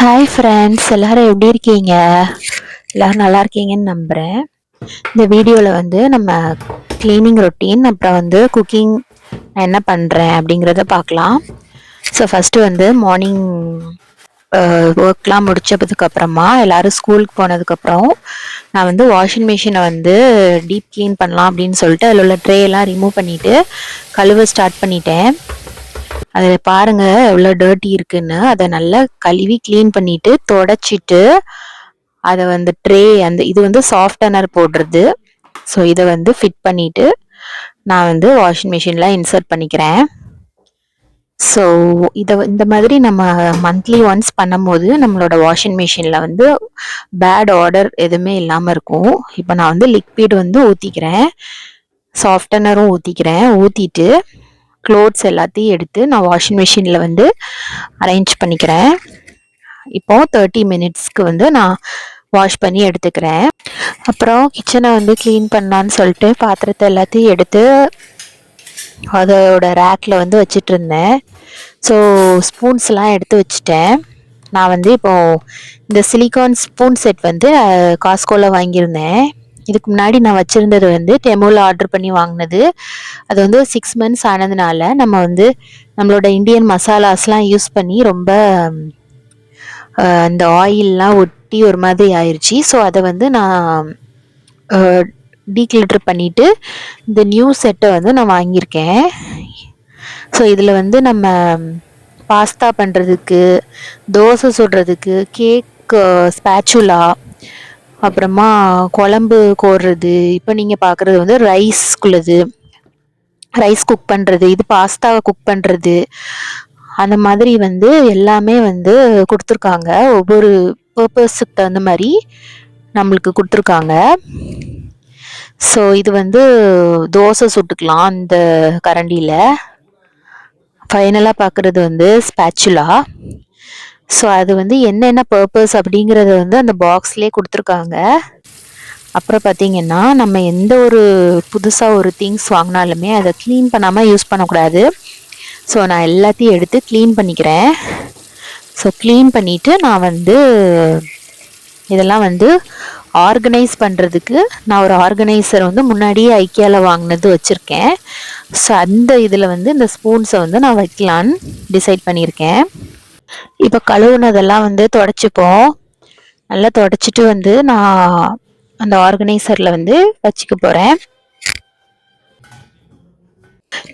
Hi friends, எல்லாரும் எப்படி இருக்கீங்க? எல்லாரும் நல்லா இருக்கீங்கன்னு நம்புகிறேன். இந்த வீடியோவில் வந்து நம்ம க்ளீனிங் ரொட்டீன் அப்புறம் வந்து குக்கிங் நான் என்ன பண்ணுறேன் அப்படிங்கிறத பார்க்கலாம். ஸோ ஃபஸ்ட்டு வந்து மார்னிங் ஒர்க்லாம் முடிச்சதுக்கப்புறமா எல்லோரும் ஸ்கூலுக்கு போனதுக்கப்புறம் நான் வந்து வாஷிங் மிஷினை வந்து டீப் க்ளீன் பண்ணலாம் அப்படின்னு சொல்லிட்டு அதில் உள்ள ட்ரேயெல்லாம் ரிமூவ் பண்ணிவிட்டு கழுவ ஸ்டார்ட் பண்ணிட்டேன். அதில் பாருங்கள் எவ்வளோ டர்ட்டி இருக்குன்னு. அதை நல்லா கழுவி க்ளீன் பண்ணிவிட்டு தொடச்சிட்டு அதை வந்து இது வந்து சாஃப்டனர் போடுறது. ஸோ இதை வந்து ஃபிட் பண்ணிவிட்டு நான் வந்து வாஷிங் மிஷினில் இன்சர்ட் பண்ணிக்கிறேன். ஸோ இந்த மாதிரி நம்ம மந்த்லி ஒன்ஸ் பண்ணும்போது நம்மளோட வாஷிங் மிஷினில் வந்து பேட் ஆர்டர் எதுவுமே இல்லாமல் இருக்கும். இப்போ நான் வந்து லிக்விட் வந்து ஊற்றிக்கிறேன், சாஃப்டனரும் ஊற்றிட்டு க்ளோத்ஸ் எல்லாத்தையும் எடுத்து நான் வாஷிங் மிஷினில் வந்து அரேஞ்ச் பண்ணிக்கிறேன். இப்போ 30 மினிட்ஸ்க்கு வந்து நான் வாஷ் பண்ணி எடுத்துக்கிறேன். அப்புறம் கிச்சனை வந்து க்ளீன் பண்ணலான்னு சொல்லிட்டு பாத்திரத்தை எல்லாத்தையும் எடுத்து அதோட ரேக்கில் வந்து வச்சிட்டு இருந்தேன். ஸோ ஸ்பூன்ஸ்லாம் எடுத்து வச்சுட்டேன். நான் வந்து இப்போது இந்த சிலிகான் ஸ்பூன் செட் வந்து காஸ்கோவில் வாங்கியிருந்தேன். இதுக்கு முன்னாடி நான் வச்சுருந்தது வந்து டெமோவில் ஆர்டர் பண்ணி வாங்கினது. அது வந்து 6 மந்த்ஸ் ஆனதுனால நம்ம வந்து நம்மளோட இந்தியன் மசாலாஸ்லாம் யூஸ் பண்ணி ரொம்ப அந்த ஆயிலெலாம் ஒட்டி ஒரு மாதிரி ஆயிடுச்சு. ஸோ அதை வந்து நான் டீக்ளிட்டர் பண்ணிவிட்டு இந்த நியூ செட்டை வந்து நான் வாங்கியிருக்கேன். ஸோ இதில் வந்து நம்ம பாஸ்தா பண்ணுறதுக்கு, தோசை சுடுறதுக்கு, கேக் ஸ்பேச்சுலா, அப்புறமா குழம்பு கோர்றது, இப்போ நீங்கள் பார்க்குறது வந்து ரைஸ் குக் பண்ணுறது, இது பாஸ்தாவை குக் பண்ணுறது, அந்த மாதிரி வந்து எல்லாமே வந்து கொடுத்துருக்காங்க. ஒவ்வொரு பர்பஸுக்கு தகுந்த மாதிரி நம்மளுக்கு கொடுத்துருக்காங்க. ஸோ இது வந்து தோசை சுட்டுக்கலாம் அந்த கரண்டியில். ஃபைனலாக பார்க்குறது வந்து ஸ்பேச்சுலா. ஸோ அது வந்து என்னென்ன பர்பஸ் அப்படிங்கிறத வந்து அந்த பாக்ஸ்லேயே கொடுத்துருக்காங்க. அப்புறம் பார்த்திங்கன்னா நம்ம எந்த ஒரு புதுசாக ஒரு திங்ஸ் வாங்கினாலுமே அதை க்ளீன் பண்ணாமல் யூஸ் பண்ணக்கூடாது. ஸோ நான் எல்லாத்தையும் எடுத்து க்ளீன் பண்ணிக்கிறேன். ஸோ க்ளீன் பண்ணிவிட்டு நான் வந்து இதெல்லாம் வந்து ஆர்கனைஸ் பண்ணுறதுக்கு நான் ஒரு ஆர்கனைசர் வந்து முன்னாடியே ஐக்கியாவில் வாங்கினது வச்சுருக்கேன். ஸோ அந்த இதில் வந்து இந்த ஸ்பூன்ஸை வந்து நான் வைக்கலான்னு டிசைட் பண்ணியிருக்கேன். இப்போ கழுவுனதெல்லாம் வந்து தொடச்சிப்போம். நல்லா தொடச்சிட்டு வந்து நான் அந்த ஆர்கனைசரில் வந்து வச்சுக்க போகிறேன்.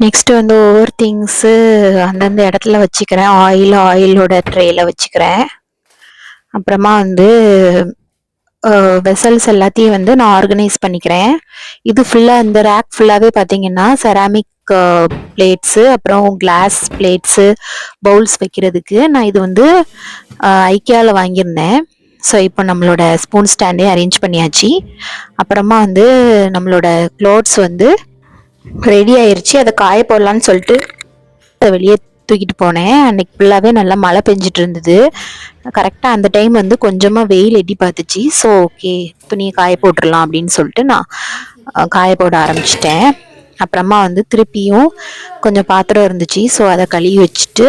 நெக்ஸ்ட்டு வந்து ஒவ்வொரு திங்ஸு அந்தந்த இடத்துல வச்சுக்கிறேன். ஆயிலோட ட்ரேயில் வச்சுக்கிறேன். அப்புறமா வந்து வெசல்ஸ் எல்லாத்தையும் வந்து நான் ஆர்கனைஸ் பண்ணிக்கிறேன். இது ஃபுல்லாக இந்த ரேக் ஃபுல்லாகவே பார்த்தீங்கன்னா செராமிக் பிளேட்ஸு, அப்புறம் கிளாஸ் பிளேட்ஸு, பவுல்ஸ் வைக்கிறதுக்கு. நான் இது வந்து ஐக்கியாவில் வாங்கியிருந்தேன். ஸோ இப்போ நம்மளோட ஸ்பூன் ஸ்டாண்டே அரேஞ்ச் பண்ணியாச்சு. அப்புறமா வந்து நம்மளோட க்ளோத்ஸ் வந்து ரெடி ஆயிடுச்சு. அதை காய போடலான்னு சொல்லிட்டு அதை வெளியே தூக்கிட்டு போனேன். அன்றைக்கி ஃபுல்லாகவே நல்லா மழை பெஞ்சிட்டு இருந்தது. கரெக்டாக அந்த டைம் வந்து கொஞ்சமாக வெயில் எட்டி பார்த்துச்சு. ஸோ ஓகே, துணியை காய போட்டுடலாம் அப்படின்னு சொல்லிட்டு நான் காய போட ஆரம்பிச்சிட்டேன். அப்புறமா வந்து திருப்பியும் கொஞ்சம் பாத்திரம் இருந்துச்சு. ஸோ அதை கழுவி வச்சுட்டு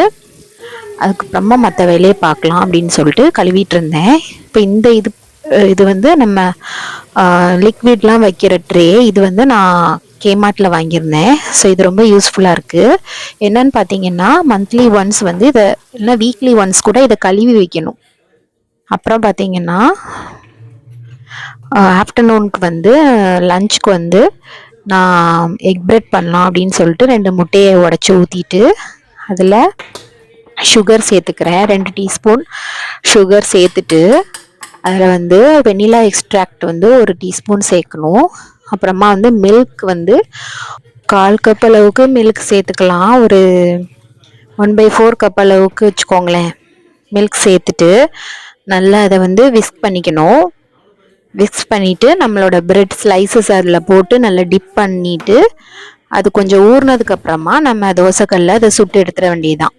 அதுக்கப்புறமா மற்ற வேலையை பார்க்கலாம் அப்படின்னு சொல்லிட்டு கழுவிட்டு இருந்தேன். இப்போ இது வந்து நம்ம லிக்விட்லாம் வைக்கிற ட்ரே. இது வந்து நான் கேமார்ட்டில் வாங்கியிருந்தேன். ஸோ இது ரொம்ப யூஸ்ஃபுல்லாக இருக்குது. என்னன்னு பார்த்தீங்கன்னா மந்த்லி ஒன்ஸ் வந்து இதை இல்லை வீக்லி ஒன்ஸ் கூட இதை கழுவி வைக்கணும். அப்புறம் பார்த்தீங்கன்னா ஆஃப்டர்நூனுக்கு வந்து லஞ்சுக்கு வந்து நான் எக் பிரெட் பண்ணலாம் அப்படின்னு சொல்லிட்டு 2 முட்டையை உடச்சி ஊற்றிட்டு அதில் சுகர் சேர்த்துக்கிறேன். 2 டீஸ்பூன் சுகர் சேர்த்துட்டு அதில் வந்து வெனிலா எக்ஸ்ட்ராக்ட் வந்து 1 டீஸ்பூன் சேர்க்கணும். அப்புறமா வந்து மில்க் வந்து 1/4 கப் அளவுக்கு மில்க் சேர்த்துக்கலாம். ஒரு 1/4 கப் அளவுக்கு வச்சுக்கோங்களேன். மில்க் சேர்த்துட்டு நல்லா அதை வந்து விஸ்க் பண்ணிக்கணும். விக்ஸ் பண்ணிவிட்டு நம்மளோட பிரெட் ஸ்லைசஸ் அதில் போட்டு நல்லா டிப் பண்ணிவிட்டு அது கொஞ்சம் ஊறினதுக்கப்புறமா நம்ம தோசைக்கல்ல அதை சுட்டு எடுத்துட வேண்டியதுதான்.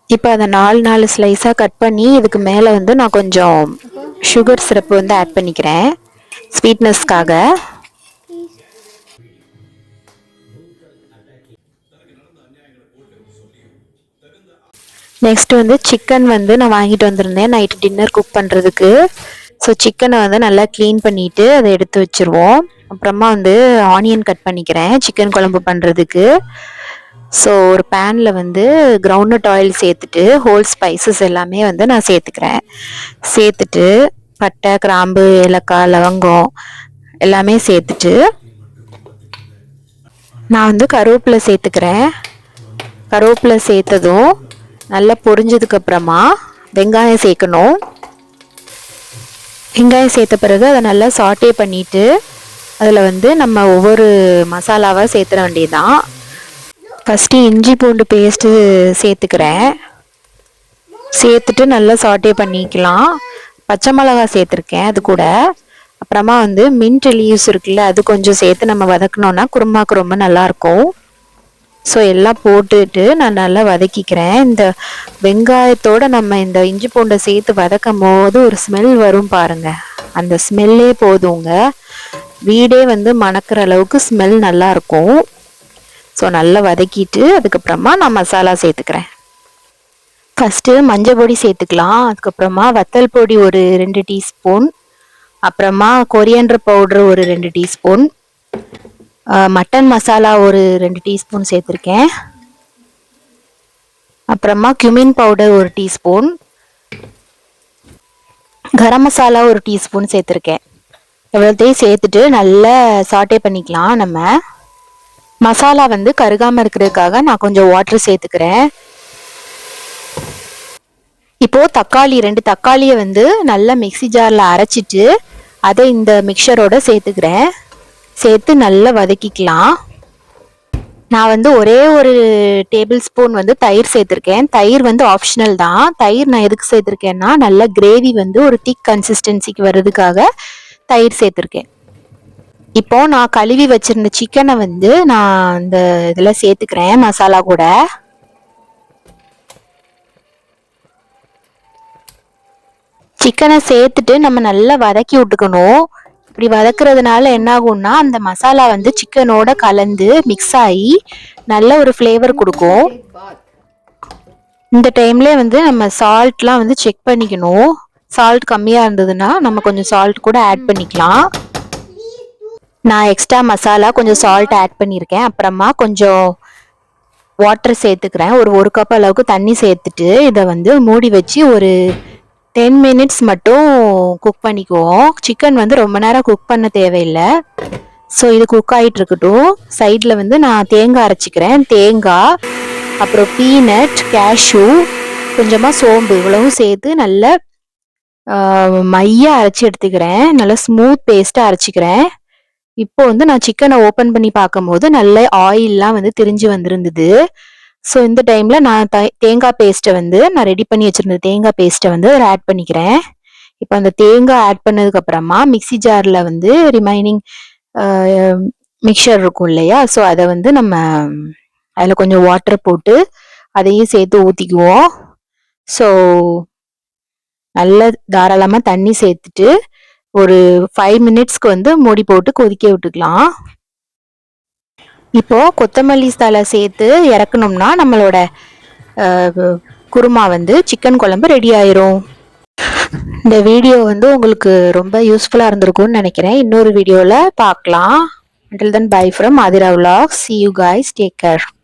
இப்போ அதை 4 ஸ்லைஸாக கட் பண்ணி இதுக்கு மேலே வந்து நான் கொஞ்சம் சுகர் சிரப்பு வந்து ஆட் பண்ணிக்கிறேன் ஸ்வீட்னஸ்க்காக. நெக்ஸ்ட் வந்து சிக்கன் வந்து நான் வாங்கிட்டு வந்திருந்தேன் நைட்டு டின்னர் குக் பண்ணுறதுக்கு. ஸோ சிக்கனை வந்து நல்லா க்ளீன் பண்ணிவிட்டு அதை எடுத்து வச்சுருவோம். அப்புறமா வந்து ஆனியன் கட் பண்ணிக்கிறேன் சிக்கன் குழம்பு பண்ணுறதுக்கு. ஸோ ஒரு பேனில் வந்து கிரவுண்ட்நட் ஆயில் சேர்த்துட்டு ஹோல் ஸ்பைசஸ் எல்லாமே வந்து நான் சேர்த்துக்கிறேன். சேர்த்துட்டு பட்டை, கிராம்பு, ஏலக்காய், லவங்கம் எல்லாமே சேர்த்துட்டு நான் வந்து கருவேப்பிலை சேர்த்துக்கிறேன். கருவேப்பிலை சேர்த்ததும் நல்லா பொரிஞ்சதுக்கப்புறமா வெங்காயம் சேர்க்கணும். வெங்காயம் சேர்த்த பிறகு அதை நல்லா சாட்டே பண்ணிவிட்டு அதில் வந்து நம்ம ஒவ்வொரு மசாலாவாக சேர்த்துற வேண்டியதுதான். ஃபஸ்ட்டு இஞ்சி பூண்டு பேஸ்ட்டு சேர்த்துக்கிறேன். சேர்த்துட்டு நல்லா சாட்டே பண்ணிக்கலாம். பச்சை மிளகா சேர்த்துருக்கேன் அது கூட. அப்புறமா வந்து மின்ட் லீவ்ஸ் இருக்குல்ல, அது கொஞ்சம் சேர்த்து நம்ம வதக்கணுன்னா குருமாக்கு ரொம்ப நல்லாயிருக்கும். ஸோ எல்லாம் போட்டுட்டு நான் நல்லா வதக்கிக்கிறேன். இந்த வெங்காயத்தோடு நம்ம இந்த இஞ்சி பூண்டை சேர்த்து வதக்கும் போது ஒரு ஸ்மெல் வரும் பாருங்க, அந்த ஸ்மெல்லே போதுங்க, வீடே வந்து மணக்கிற அளவுக்கு ஸ்மெல் நல்லாயிருக்கும். ஸோ நல்லா வதக்கிட்டு அதுக்கப்புறமா நான் மசாலா சேர்த்துக்கிறேன். ஃபஸ்ட்டு மஞ்சள் பொடி சேர்த்துக்கலாம். அதுக்கப்புறமா வத்தல் பொடி ஒரு 2 டீஸ்பூன், அப்புறமா கொரியண்டர் பவுட்ரு ஒரு 2 டீஸ்பூன், மட்டன் மசாலா ஒரு 2 டீஸ்பூன் சேர்த்துருக்கேன். அப்புறமா cumin பவுடர் ஒரு டீஸ்பூன், கரம் மசாலா ஒரு டீஸ்பூன் சேர்த்துருக்கேன். எவ்வளோத்தையும் சேர்த்துட்டு நல்லா சாட்டே பண்ணிக்கலாம். நம்ம மசாலா வந்து கருகாமல் இருக்கிறதுக்காக நான் கொஞ்சம் வாட்டர் சேர்த்துக்கிறேன். இப்போது தக்காளி 2 தக்காளியை வந்து நல்லா மிக்சி ஜாரில் அரைச்சிட்டு அதை இந்த மிக்சரோட சேர்த்துக்கிறேன். சேர்த்து நல்லா வதக்கிக்கலாம். நான் வந்து ஒரே ஒரு டேபிள் ஸ்பூன் வந்து தயிர் சேர்த்துருக்கேன். தயிர் வந்து ஆப்ஷனல் தான். தயிர் நான் எதுக்கு சேர்த்துருக்கேன்னா நல்ல கிரேவி வந்து ஒரு திக் கன்சிஸ்டன்சிக்கு வர்றதுக்காக தயிர் சேர்த்துருக்கேன். இப்போ நான் கழுவி வச்சிருந்த சிக்கனை வந்து நான் இந்த இதில் சேர்த்துக்கிறேன் மசாலா கூட. சிக்கனை சேர்த்துட்டு நம்ம நல்லா வதக்கி விட்டுக்கணும். இப்படி வதக்குறதுனால என்ன ஆகும்னா அந்த மசாலா வந்து சிக்கனோட கலந்து மிக்ஸ் ஆகி நல்ல ஒரு ஃப்ளேவர் கொடுக்கும். இந்த டைம்ல வந்து நம்ம சால்ட்லாம் வந்து செக் பண்ணிக்கணும். சால்ட் கம்மியாக இருந்ததுன்னா நம்ம கொஞ்சம் சால்ட் கூட ஆட் பண்ணிக்கலாம். நான் எக்ஸ்ட்ரா மசாலா கொஞ்சம் சால்ட் ஆட் பண்ணியிருக்கேன். அப்புறமா கொஞ்சம் வாட்டர் சேர்த்துக்கிறேன். ஒரு கப் அளவுக்கு தண்ணி சேர்த்துட்டு இதை வந்து மூடி வச்சு ஒரு 10 மினிட்ஸ் மட்டும் குக் பண்ணிக்குவோம். சிக்கன் வந்து ரொம்ப நேரம் குக் பண்ண தேவையில்லை. ஸோ இது குக் ஆகிட்டு இருக்கட்டும். சைடில் வந்து நான் தேங்காய் அரைச்சிக்கிறேன். தேங்காய், அப்புறம் பீனட், கேஷ்யூ, கொஞ்சமாக சோம்பு இவ்வளவும் சேர்த்து நல்லா மையாக அரைச்சி எடுத்துக்கிறேன். நல்லா ஸ்மூத் பேஸ்ட்டாக அரைச்சிக்கிறேன். இப்போ வந்து நான் சிக்கனை ஓப்பன் பண்ணி பார்க்கும்போது நல்ல ஆயிலெலாம் வந்து திரிஞ்சு வந்திருந்தது. ஸோ இந்த டைமில் நான் தேங்காய் பேஸ்ட்டை வந்து நான் ரெடி பண்ணி வச்சுருந்த தேங்காய் பேஸ்ட்டை வந்து அதில் ஆட் பண்ணிக்கிறேன். இப்போ அந்த தேங்காய் ஆட் பண்ணதுக்கப்புறமா மிக்சி ஜாரில் வந்து ரிமைனிங் மிக்சர் இருக்கும் இல்லையா, ஸோ அதை வந்து நம்ம அதில் கொஞ்சம் வாட்டர் போட்டு அதையும் சேர்த்து ஊற்றிக்குவோம். ஸோ நல்ல தாராளமாக தண்ணி சேர்த்துட்டு ஒரு 5 மினிட்ஸ்க்கு வந்து மூடி போட்டு கொதிக்க விட்டுக்கலாம். இப்போ கொத்தமல்லி தழை சேர்த்து இறக்கணும்னா நம்மளோட குருமா வந்து சிக்கன் குழம்பு ரெடி ஆயிரும். இந்த வீடியோ வந்து உங்களுக்கு ரொம்ப யூஸ்ஃபுல்லாக இருந்திருக்கும்னு நினைக்கிறேன். இன்னொரு வீடியோவில் பார்க்கலாம். Until then, bye from Adira Vlogs. See you guys. Take care.